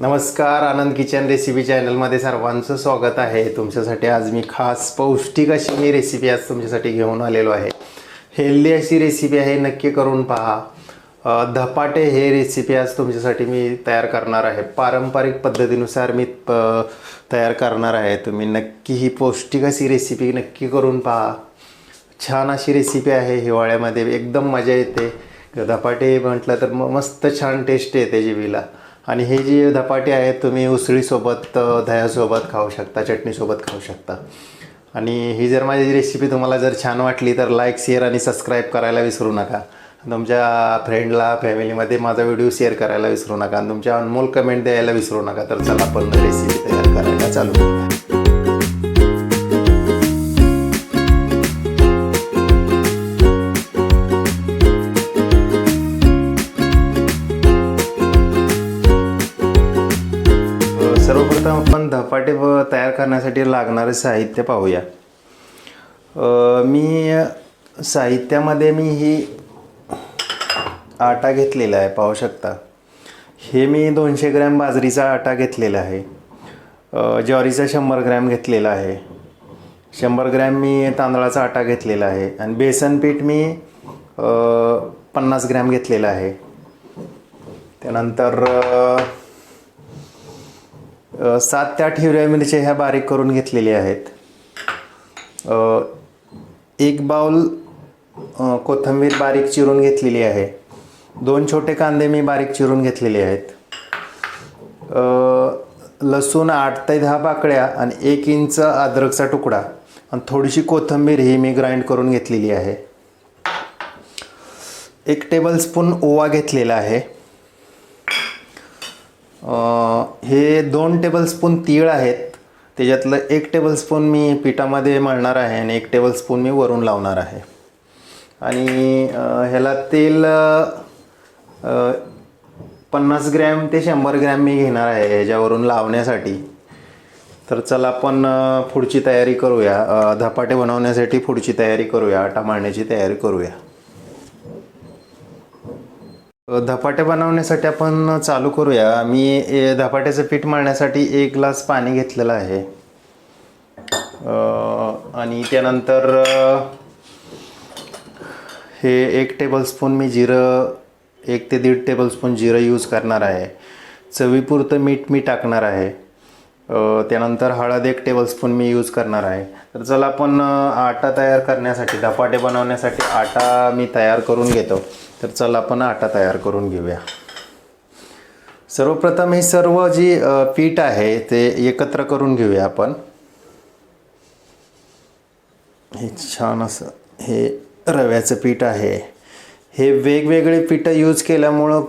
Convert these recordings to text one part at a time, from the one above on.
नमस्कार, आनंद kitchen recipe चॅनलमध्ये सर्वांचं स्वागत आहे. तुमच्यासाठी आज मी खास पौष्टिक अशी मी रेसिपी आज तुमच्यासाठी घेऊन आलेलो आहे. हेल्दी अशी रेसिपी आहे, नक्की करून पहा. धपाटे हे रेसिपी आज तुमच्यासाठी मी तयार करणार आहे. पारंपरिक पद्धतीनुसार मी तयार करणार आहे. तुम्ही नक्की ही पौष्टिक अशी रेसिपी नक्की करून पहा. छान अशी रेसिपी आहे. हिवाळ्यामध्ये एकदम मजा येते. धपाटे म्हटलं तर मस्त छान टेस्ट येते जिभेला. आणि हे जे धपाटे आहेत तुम्ही उसळीसोबत, दह्यासोबत खाऊ शकता, चटणीसोबत खाऊ शकता. आणि ही जर माझी रेसिपी तुम्हाला जर छान वाटली तर लाईक, शेअर आणि सबस्क्राईब करायला विसरू नका. तुमच्या फ्रेंडला, फॅमिलीमध्ये माझा व्हिडिओ शेअर करायला विसरू नका. आणि तुमच्या अनमोल कमेंट द्यायला विसरू नका. तर चला आपण रेसिपी तयार करायला चालू करूया. सर्वप्रथम आपण धपाटे तयार करण्यासाठी लागणारे साहित्य पाहूया. साहित्यामध्ये मी ही आटा घेतलेला आहे, पाहू शकता. हे मी 200 ग्रॅम बाजरीचा आटा घेतलेला आहे. ज्वारीचा 100 ग्रॅम घेतलेला आहे. 100 ग्रॅम मी तांदळाचा आटा घेतलेला आहे. आणि बेसन पीठ मी 50 ग्रॅम घेतलेला आहे. त्यानंतर 7 ते 8 हिरव्या मिरच्या ह्या बारीक करून घेतलेल्या आहेत. 1 बाउल कोथिंबीर बारीक चिरून घेतलेली आहे. 2 छोटे कांदे मी बारीक चिरून घेतलेले आहेत. लसूण 8 ते 10 पाकळ्या आणि 1 इंच अद्रकचा तुकडा आणि थोडीशी कोथिंबीर ही मी ग्राइंड करून घेतलेली आहे. 1 टेबलस्पून ओवा घेतलेला आहे. हे 2 टेबलस्पून तीळ आहेत. त्याच्यातलं 1 टेबलस्पून मी पिठामध्ये मळणार आहे आणि 1 टेबलस्पून मी वरून लावणार आहे. आणि ह्याला तेल 50 ग्रॅम ते 100 ग्रॅम मी घेणार आहे ह्याच्यावरून लावण्यासाठी. तर चला आपण पुढची तयारी करूया. धपाटे बनवण्यासाठी पुढची तयारी करूया. आटा मळण्याची तयारी करूया. धपाटे बनवण्यासाठी आपण चालू करूया. मी धपाट्याचं पीठ मळण्यासाठी 1 ग्लास पाणी घेतलेलं आहे. आणि त्यानंतर हे 1 टेबलस्पून मी जिरं, 1 ते 1.5 टेबलस्पून जिरं यूज करणार आहे. चवीपुरतं मीठ मी टाकणार आहे. त्यानंतर हळद 1 टेबलस्पून मी यूज करणार आहे. तर चला आपण आटा तयार करण्यासाठी, धपाटे बनवण्यासाठी आटा मी तयार करून घेतो. तर चला आपण आटा तयार करून घेऊया. सर्वप्रथम हे सर्व जी पीठ आहे ते एकत्र करून घेऊया आपण. हे छान असं हे रव्याचं पीठ आहे. हे वेगवेगळे पीठं यूज केल्यामुळं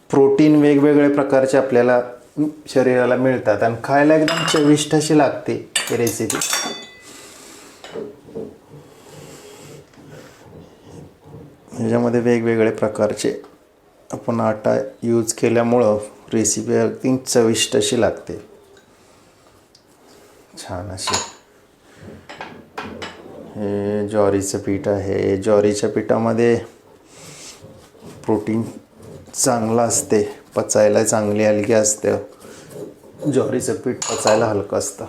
प्रोटीन वेगवेगळे प्रकारचे आपल्याला शरीराला मिळतात आणि खायला एकदम चविष्ट अशी लागते ही रेसिपी. ह्याच्यामध्ये वेगवेगळे प्रकारचे आपण आटा यूज केल्यामुळं रेसिपी अगदी चविष्ट अशी लागते, छान अशी. हे ज्वारीचं पीठ आहे. ज्वारीच्या पिठामध्ये प्रोटीन चांगलं असते, पचायला चांगली हलकी असते. ज्वारीचं पीठ पचायला हलकं असतं.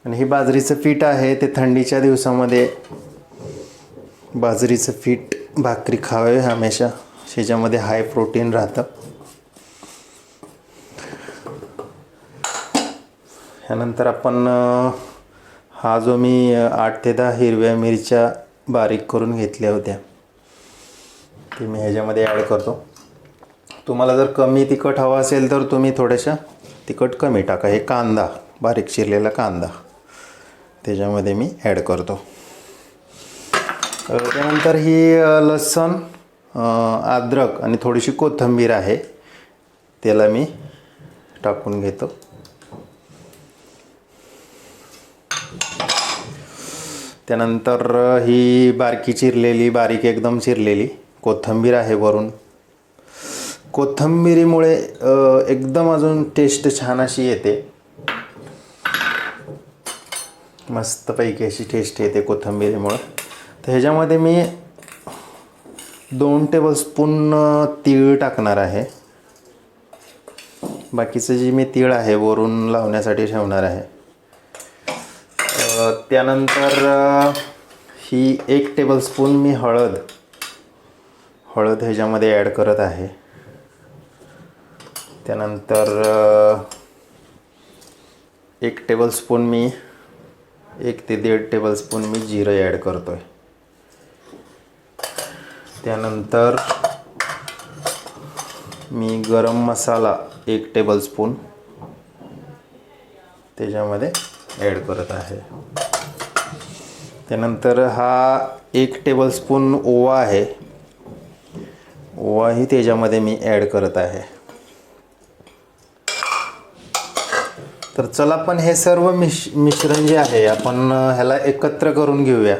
आणि हे बाजरीचं पीठ आहे. ते थंडीच्या दिवसामध्ये बाजरीचं पीठ भाकरी खावे हमेशा. त्याच्यामध्ये हाय प्रोटीन राहतं. ह्यानंतर आपण हा जो मी 8 ते 10 हिरव्या मिरच्या बारीक करून घेतल्या होत्या ते मी ह्याच्यामध्ये ॲड करतो. तुम्हाला जर कमी तिखट हवं असेल तर तुम्ही थोड्याशा तिखट कमी टाका. हे कांदा, बारीक चिरलेला कांदा त्याच्यामध्ये मी ॲड करतो. त्यानंतर ही लसूण, अद्रक आणि थोडीशी कोथिंबीर आहे, त्याला मी टाकून घेतो. त्यानंतर ही बारीक एकदम चिरलेली कोथिंबीर आहे वरून. कोथिंबीरीमुळे एकदम अजून टेस्ट छान अशी येते. मस्तपैकी अशी टेस्ट येते कोथिंबीरीमुळं. तर ह्याच्यामध्ये मी 2 टेबलस्पून तीळ टाकणार आहे. बाकीचं जी मी तीळ आहे वरून लावण्यासाठी ठेवणार आहे. त्यानंतर ही 1 टेबलस्पून मी हळद ह्याच्यामध्ये ॲड करत आहे. त्यानंतर 1 टेबलस्पून मी 1 ते 1.5 टेबलस्पून मी जिरं ॲड करतो आहे. त्यानंतर मी गरम मसाला 1 टेबलस्पून त्याच्यामध्ये ॲड करत आहे. त्यानंतर हा 1 टेबलस्पून ओवा आहे, ओवाही त्याच्यामध्ये मी ॲड करत आहे. तर चला पण हे सर्व मिश्रण जे आहे आपण ह्याला एकत्र करून घेऊया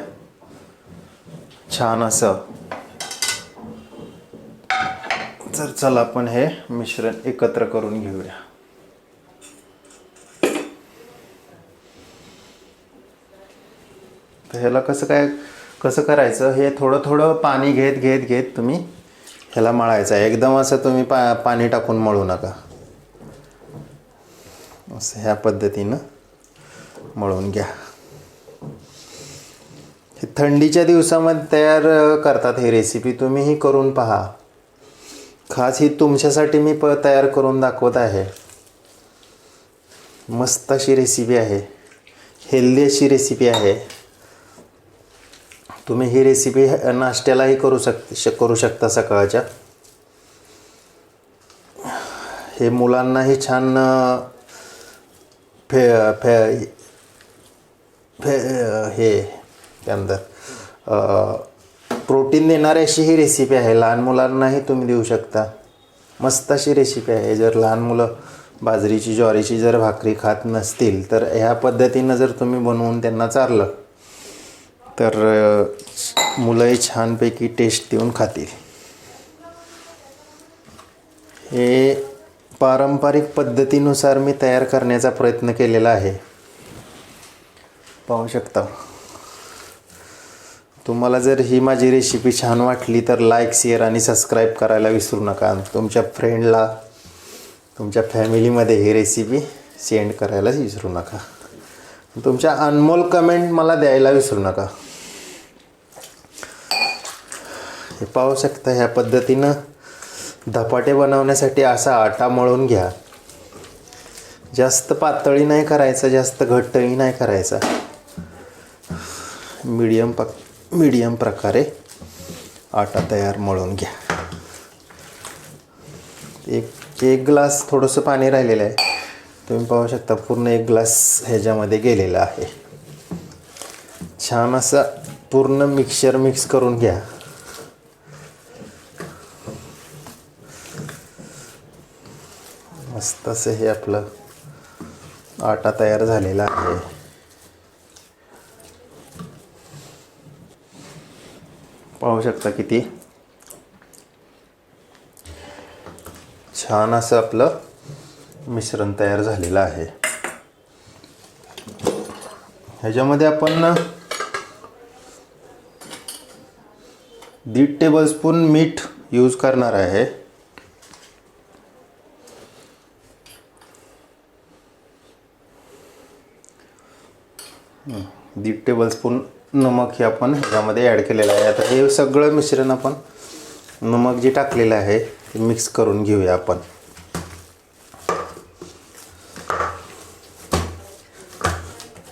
छान असं. तर चला आपण हे मिश्रण एकत्र करून घेऊया. तर ह्याला कसं करायचं, हे थोडं थोडं पाणी घेत तुम्ही ह्याला मळायचं आहे. एकदम असं तुम्ही पाणी टाकून मळू नका, असं ह्या पद्धतीनं मळून घ्या. हे थंडीच्या दिवसामध्ये तयार करतात ही रेसिपी, तुम्हीही करून पहा. खास ही तुमच्यासाठी मी तयार करून दाखवत आहे. मस्त अशी रेसिपी आहे, हेल्दी अशी रेसिपी आहे. तुम्ही ही रेसिपी नाश्त्यालाही करू शकता सकाळच्या. हे मुलांनाही छान हे त्यानंतर प्रोटीन देणारी अशी ही रेसिपी आहे. लहान मुलांनाही तुम्ही देऊ शकता. मस्त अशी रेसिपी आहे. जर लहान मुलं बाजरीची ज्वारीची जर भाकरी खात नसतील तर ह्या पद्धतीनं जर तुम्ही बनवून त्यांना चारलं तर मुलंही छानपैकी टेस्ट देऊन खातील. हे पारंपरिक पद्धतीनुसार मी तयार करण्याचा प्रयत्न केलेला आहे, पाहू शकता. तुम्हाला जर ही माझी रेसिपी छान वाटली तर लाईक, शेअर आणि सबस्क्राईब करायला विसरू नका. तुमच्या फ्रेंडला, तुमच्या फॅमिलीमध्ये ही रेसिपी सेंड करायला विसरू नका. तुमच्या अनमोल कमेंट मला द्यायला विसरू नका. हे पाहू शकता, ह्या पद्धतीनं धपाटे बनवण्यासाठी असा आटा मळून घ्या. जास्त पातळी नाही करायचा, जास्त घट्टही नाही करायचा. मीडियम प्रकारे आटा तयार मळून घ्या. एक ग्लास थोडंसं पाणी राहिलेलं आहे, तुम्ही पाहू शकता. पूर्ण 1 ग्लास ह्याच्यामध्ये गेलेला आहे. छान असं पूर्ण मिक्स करून घ्या. मस्त असं हे आपलं आटा तयार झालेला आहे. पाहू शकता किती छान असं आपलं मिश्रण तयार झालेलं आहे. ह्याच्यामध्ये आपण 1.5 टेबलस्पून मीठ यूज करणार आहे. 1.5 टेबलस्पून नमक हे आपण ह्याच्यामध्ये ॲड केलेलं आहे. आता हे सगळं मिश्रण आपण नमक जे टाकलेलं आहे ते मिक्स करून घेऊया आपण.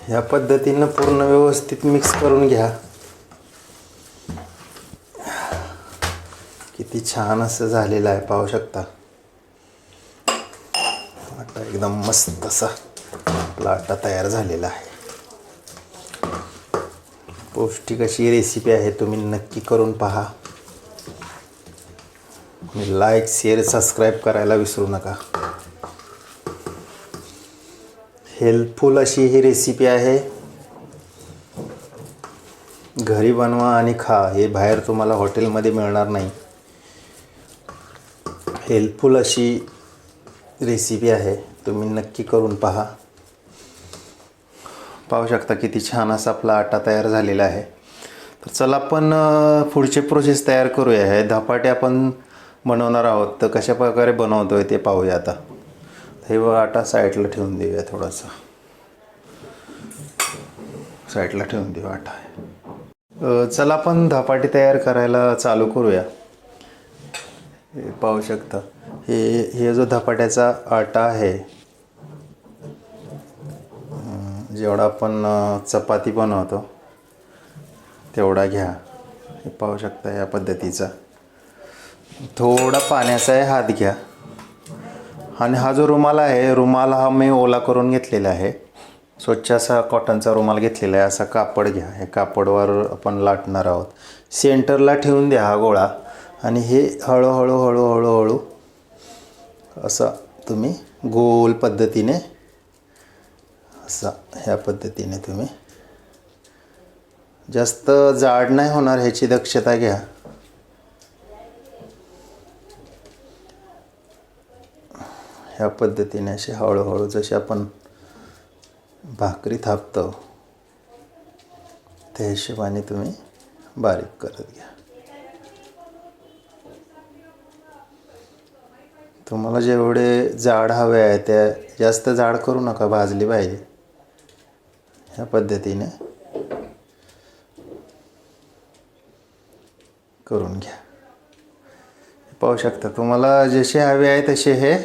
ह्या पद्धतीनं पूर्ण व्यवस्थित मिक्स करून घ्या. किती छान असं झालेलं आहे, पाहू शकता. आटा एकदम मस्त असा आपला आटा तयार झालेला आहे. पौष्टिक अशी रेसिपी आहे, तुम्ही नक्की करून पहा. लाईक, शेअर, सबस्क्राईब करायला विसरू नका. हेल्पफुल अशी ही रेसिपी आहे. घरी बनवा आणि खा, हे बाहेर तुम्हाला हॉटेलमध्ये मिळणार नाही. हेल्पफुल अशी रेसिपी आहे, तुम्ही नक्की करून पहा. पाहू शकता किती छान असा आपला आटा तयार झालेला आहे. तर चला आपण पुढचे प्रोसेस तयार करूया. हे धपाटे आपण बनवणार आहोत, तर कशा प्रकारे बनवतोय ते पाहूया. आता हे आटा साईडला ठेवून देऊया, थोडासा साईडला ठेवून देऊ आटा. चला आपण धपाटे तयार करायला चालू करूया. हे पाहू शकता, हे जो धपाट्याचा आटा आहे, जेवढा आपण चपाती बनवतो तेवढा घ्या. हे पाहू शकता या पद्धतीचा. थोडा पाण्याचा हात घ्या आणि हा जो रुमाल आहे, रुमाल हा मी ओला करून घेतलेला आहे. स्वच्छ असा कॉटनचा रुमाल घेतलेला आहे. असा कापड घ्या. हे कापडवर आपण लाटणार आहोत. सेंटरला ठेवून द्या हा गोळा आणि हे हळूहळू हळूहळू हळू असा तुम्ही गोल पद्धतीने, असा ह्या पद्धतीने तुम्ही, जास्त जाड नाही होणार ह्याची दक्षता घ्या. ह्या पद्धतीने असे हळूहळू, जसे आपण भाकरी थापतो त्या हिशोबाने तुम्ही बारीक करत घ्या. तुम्हाला जेवढे जाड हवे आहे त्या जास्त जाड करू नका, भाजली पाहिजे. ह्या पद्धतीने करून घ्या. पाहू शकता, तुम्हाला जसे हवे आहे तसे हे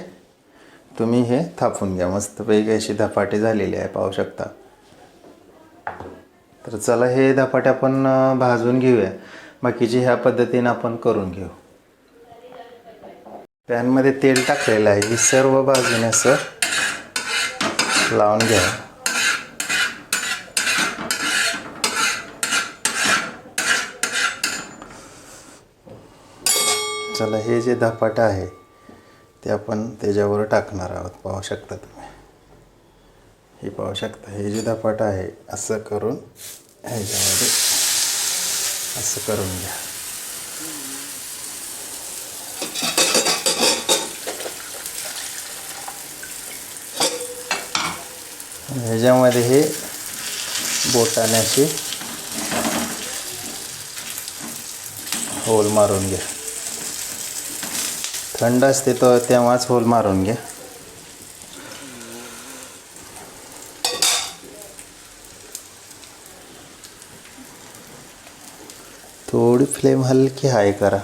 तुम्ही हे थापून घ्या. मस्तपैकी अशी धपाटे झालेले आहे, पाहू शकता. तर चला हे धपाटे आपण भाजून घेऊया. बाकीचे ह्या पद्धतीने आपण करून घेऊ. पॅनमध्ये तेल टाकलेलं आहे. हे सर्व बाजूने असं लावून घ्या. चला हे जे धपाटा आहे ते आपण त्याच्यावर टाकणार आहोत. पाहू शकता तुम्ही, हे पाहू शकता. हे जे धपाटा आहे असं करून ह्याच्यामध्ये असं करून घ्या. ह्याच्यामध्ये हे बोटाने अशी होल मारून घ्या. थंड असते तर तेव्हाच होल मारून घ्या. थोडी फ्लेम हलकी हाय करा.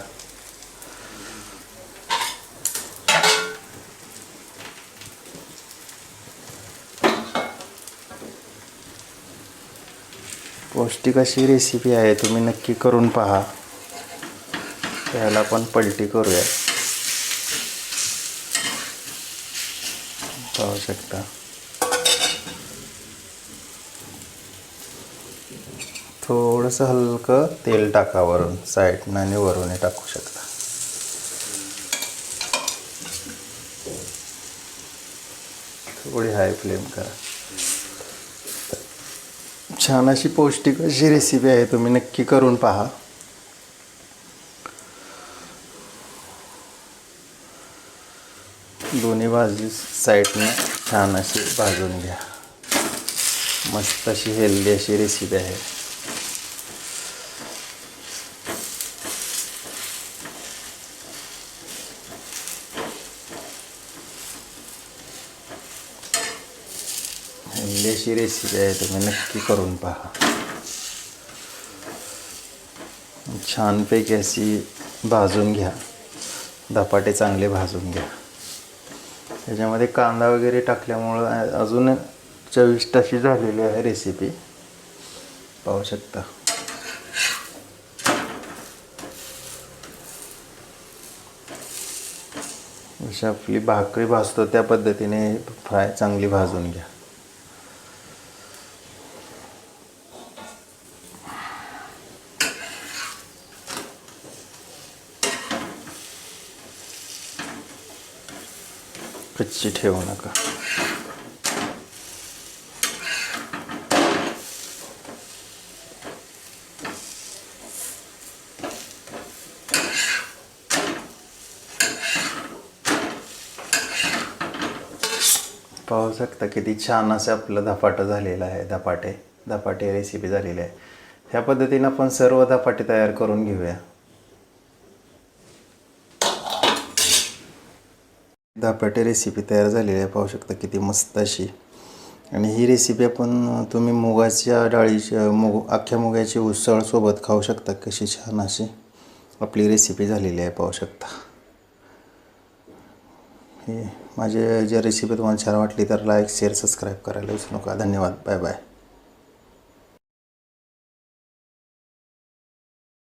पौष्टिक अशी रेसिपी आहे, तुम्ही नक्की करून पहा. त्याला आपण पलटी करूया. पाहू शकता. थोडंसं हलकं तेल टाका वरून, साईडनं आणि वरून टाकू शकता. थोडी हाय फ्लेम करा. छान अशी पौष्टिक अशी रेसिपी आहे, तुम्ही नक्की करून पहा. दोन्ही बाजू साईडने छान अशी भाजून घ्या. मस्त अशी हेल्दी अशी रेसिपी आहे. हेल्दी अशी रेसिपी आहे, तुम्ही नक्की करून पहा. छानपैकी अशी भाजून घ्या. धपाटे चांगले भाजून घ्या. त्याच्यामध्ये कांदा वगैरे टाकल्यामुळं अजून चविष्ट अशी झालेली आहे रेसिपी. पाहू शकता. जशी आपली भाकरी भाजतो त्या पद्धतीने फ्राय चांगली भाजून घ्या. कच्ची ठेवू नका. पाहू शकता किती छान असं आपलं धपाटं झालेलं आहे. धपाटे रेसिपी झालेली आहे. ह्या पद्धतीने आपण सर्व धपाटे तयार करून घेऊया. धपाटे रेसिपी तयार झालेली आहे, पाहू शकता किती मस्त अशी. आणि ही रेसिपी आपण तुम्ही मुगाच्या डाळीच्या अख्ख्या मुगाची उसळसोबत खाऊ शकता. कशी छान अशी आपली रेसिपी झालेली आहे, पाहू शकता. ही माझी जर रेसिपी तुम्हाला छान वाटली तर लाईक शेअर सबस्क्राईब करायला विसरू नका. धन्यवाद. Bye bye.